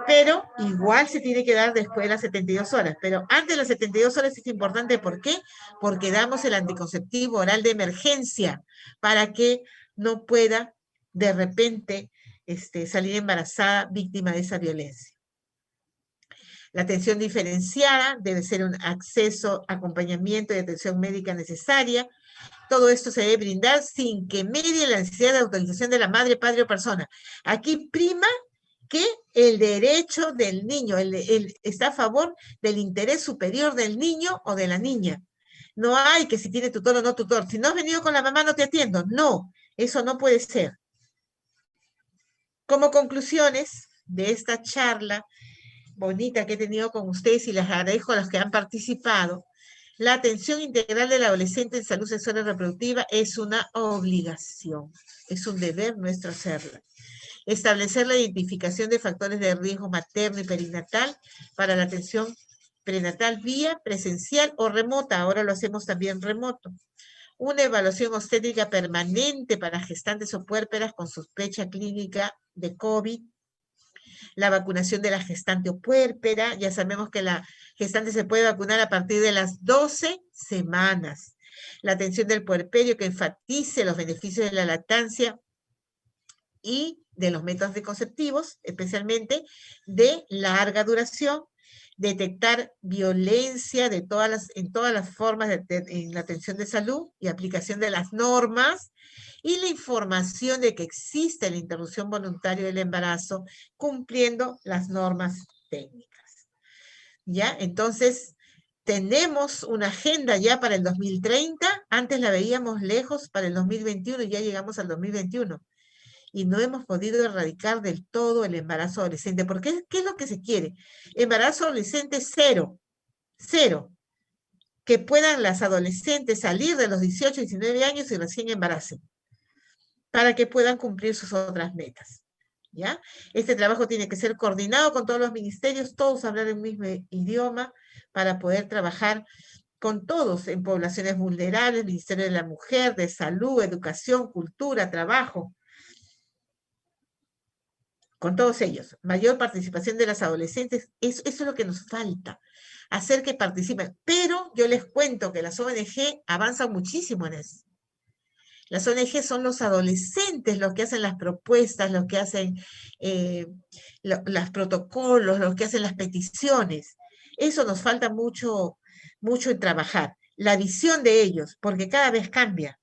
Pero igual se tiene que dar después de las 72 horas. Pero antes de las 72 horas es importante. ¿Por qué? Porque damos el anticonceptivo oral de emergencia para que no pueda de repente salir embarazada víctima de esa violencia. La atención diferenciada debe ser un acceso, acompañamiento y atención médica necesaria. Todo esto se debe brindar sin que medie la necesidad de autorización de la madre, padre o persona. Aquí prima que el derecho del niño, está a favor del interés superior del niño o de la niña. No hay que si tiene tutor o no tutor. Si no has venido con la mamá, no te atiendo. No, eso no puede ser. Como conclusiones de esta charla bonita que he tenido con ustedes y les agradezco a los que han participado, la atención integral del adolescente en salud sexual y reproductiva es una obligación, es un deber nuestro hacerla. Establecer la identificación de factores de riesgo materno y perinatal para la atención prenatal vía presencial o remota, ahora lo hacemos también remoto. Una evaluación obstétrica permanente para gestantes o puérperas con sospecha clínica de COVID. La vacunación de la gestante o puérpera. Ya sabemos que la gestante se puede vacunar a partir de las 12 semanas. La atención del puerperio que enfatice los beneficios de la lactancia y de los métodos anticonceptivos, especialmente de larga duración. Detectar violencia en todas las formas en la atención de salud y aplicación de las normas y la información de que existe la interrupción voluntaria del embarazo cumpliendo las normas técnicas. ¿Ya? Entonces, tenemos una agenda ya para el 2030, antes la veíamos lejos para el 2021 y ya llegamos al 2021. Y no hemos podido erradicar del todo el embarazo adolescente. Porque ¿qué es lo que se quiere? Embarazo adolescente cero. Cero. Que puedan las adolescentes salir de los 18, 19 años y recién embaracen. Para que puedan cumplir sus otras metas. ¿Ya? Este trabajo tiene que ser coordinado con todos los ministerios, todos hablar el mismo idioma para poder trabajar con todos en poblaciones vulnerables, Ministerio de la Mujer, de Salud, Educación, Cultura, Trabajo. con todos ellos, mayor participación de las adolescentes, eso es lo que nos falta, hacer que participen. Pero yo les cuento que las ONG avanzan muchísimo en eso. Las ONG son los adolescentes los que hacen las propuestas, los que hacen los protocolos, los que hacen las peticiones. Eso nos falta mucho, mucho en trabajar. La visión de ellos, porque cada vez cambia.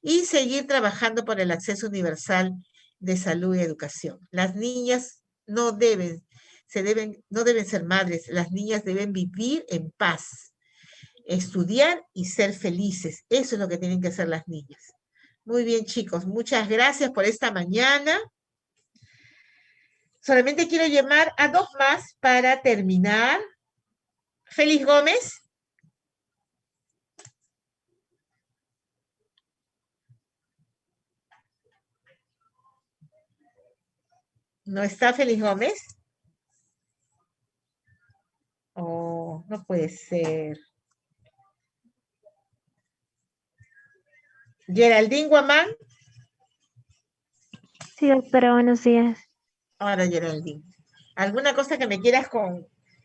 Y seguir trabajando por el acceso universal de salud y educación. Las niñas no deben ser madres, las niñas deben vivir en paz, estudiar y ser felices. Eso es lo que tienen que hacer las niñas. Muy bien, chicos, muchas gracias por esta mañana. Solamente quiero llamar a 2 más para terminar. Félix Gómez. ¿No está Félix Gómez? Oh, no puede ser. Geraldine Guamán. Sí, doctora, buenos días. Ahora, Geraldine. ¿Alguna cosa que me quieras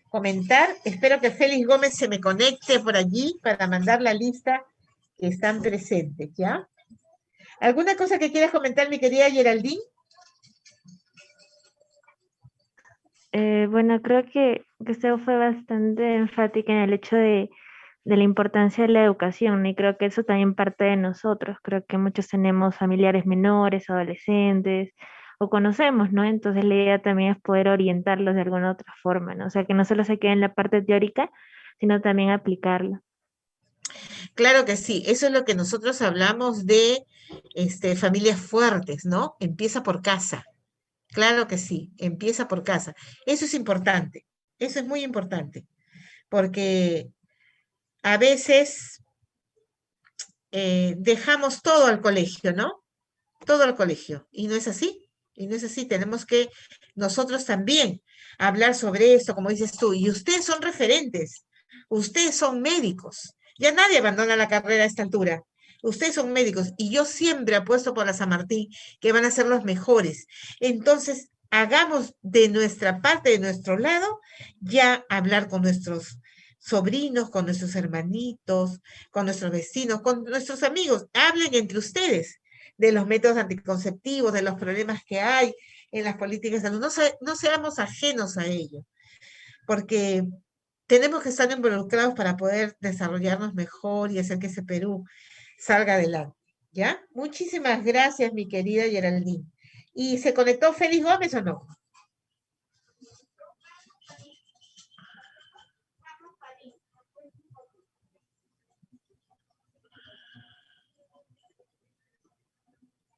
comentar? Espero que Félix Gómez se me conecte por allí para mandar la lista que están presentes, ¿ya? ¿Alguna cosa que quieras comentar, mi querida Geraldine? Bueno, creo que usted fue bastante enfática en el hecho de la importancia de la educación, ¿no? Y creo que eso también parte de nosotros. Creo que muchos tenemos familiares menores, adolescentes, o conocemos, ¿no? Entonces la idea también es poder orientarlos de alguna otra forma, ¿no? O sea, que no solo se quede en la parte teórica, sino también aplicarlo. Claro que sí, eso es lo que nosotros hablamos de familias fuertes, ¿no? Empieza por casa. Claro que sí, empieza por casa. Eso es importante, eso es muy importante, porque a veces dejamos todo al colegio, ¿no? Todo al colegio, y no es así, y no es así. Tenemos que nosotros también hablar sobre esto, como dices tú, y ustedes son referentes, ustedes son médicos, ya nadie abandona la carrera a esta altura. Ustedes son médicos y yo siempre apuesto por la San Martín, que van a ser los mejores. Entonces, hagamos de nuestra parte, de nuestro lado, ya hablar con nuestros sobrinos, con nuestros hermanitos, con nuestros vecinos, con nuestros amigos. Hablen entre ustedes de los métodos anticonceptivos, de los problemas que hay en las políticas de salud. No seamos ajenos a ello, porque tenemos que estar involucrados para poder desarrollarnos mejor y hacer que ese Perú salga adelante, ¿ya? Muchísimas gracias, mi querida Geraldine. ¿Y se conectó Félix Gómez o no?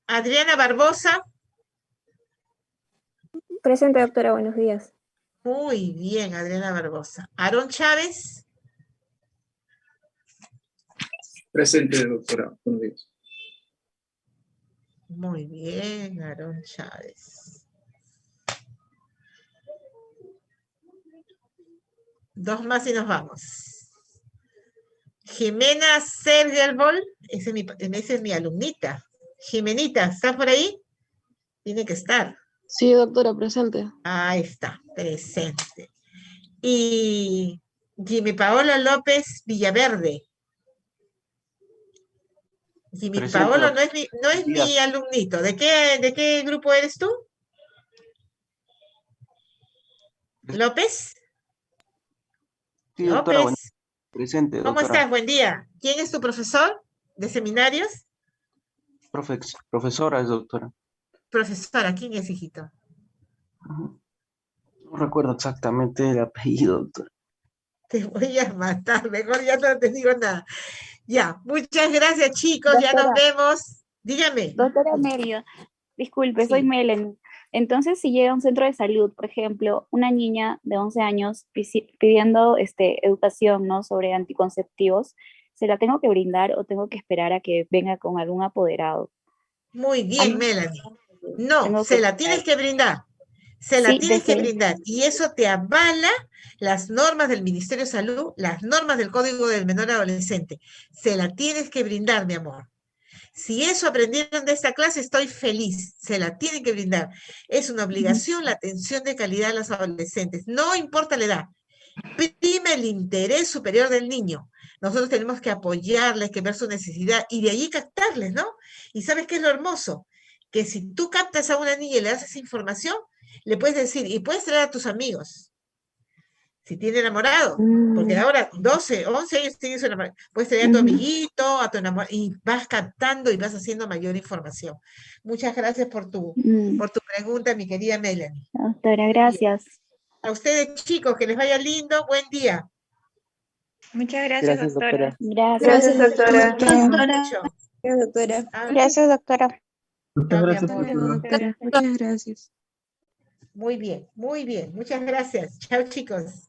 Adriana Barbosa. Presente, doctora, buenos días. Muy bien, Adriana Barbosa. Aarón Chávez. Presente, doctora. Buenos días. Muy bien, Aarón Chávez. 2 más y nos vamos. Jimena Sergelbol, esa es mi alumnita. Jimenita, ¿estás por ahí? Tiene que estar. Sí, doctora, presente. Ahí está, presente. Y Jimmy Paolo López Villaverde. Jimmy Presente, Paolo no es mi alumnito. ¿De qué grupo eres tú? ¿López? Sí, doctora, López. presente, ¿Cómo doctora. estás? Buen día. ¿Quién es tu profesor de seminarios? Profesora es doctora. Profesora, ¿quién es, hijito? No recuerdo exactamente el apellido, doctora. Te voy a matar, mejor ya no te digo nada. Ya, muchas gracias, chicos, ya nos Doctora. vemos. Dígame. Doctora Mérida, disculpe, soy Sí. Melanie. Entonces, si llega a un centro de salud, por ejemplo, una niña de 11 años pidiendo educación, ¿no?, sobre anticonceptivos, ¿se la tengo que brindar o tengo que esperar a que venga con algún apoderado? Muy bien, Melanie. No, Tengo se que la tienes que brindar. Se la Sí, tienes que desde- brindar. Y eso te avala las normas del Ministerio de Salud, las normas del Código del Menor Adolescente. Se la tienes que brindar, mi amor. Si eso aprendieron de esta clase, estoy feliz. Se la tienen que brindar. Es una obligación la atención de calidad a los adolescentes. No importa la edad. Prime el interés superior del niño. Nosotros tenemos que apoyarles, que ver su necesidad y de allí captarles, ¿no? Y ¿sabes qué es lo hermoso? Que si tú captas a una niña y le das esa información, le puedes decir, y puedes traer a tus amigos. Si tiene enamorado, porque ahora 12, 11 años tienes un enamorado, puedes traer a tu amiguito, a tu enamorado, y vas captando y vas haciendo mayor información. Muchas gracias por tu pregunta, mi querida Melanie. Doctora, gracias. A ustedes, chicos, que les vaya lindo, buen día. Muchas gracias, doctora. Gracias, doctora. Gracias, doctora. Gracias, doctora. Muchas gracias, amor. doctora. Muchas gracias. Muy bien, muy bien. Muchas gracias. Chao, chicos.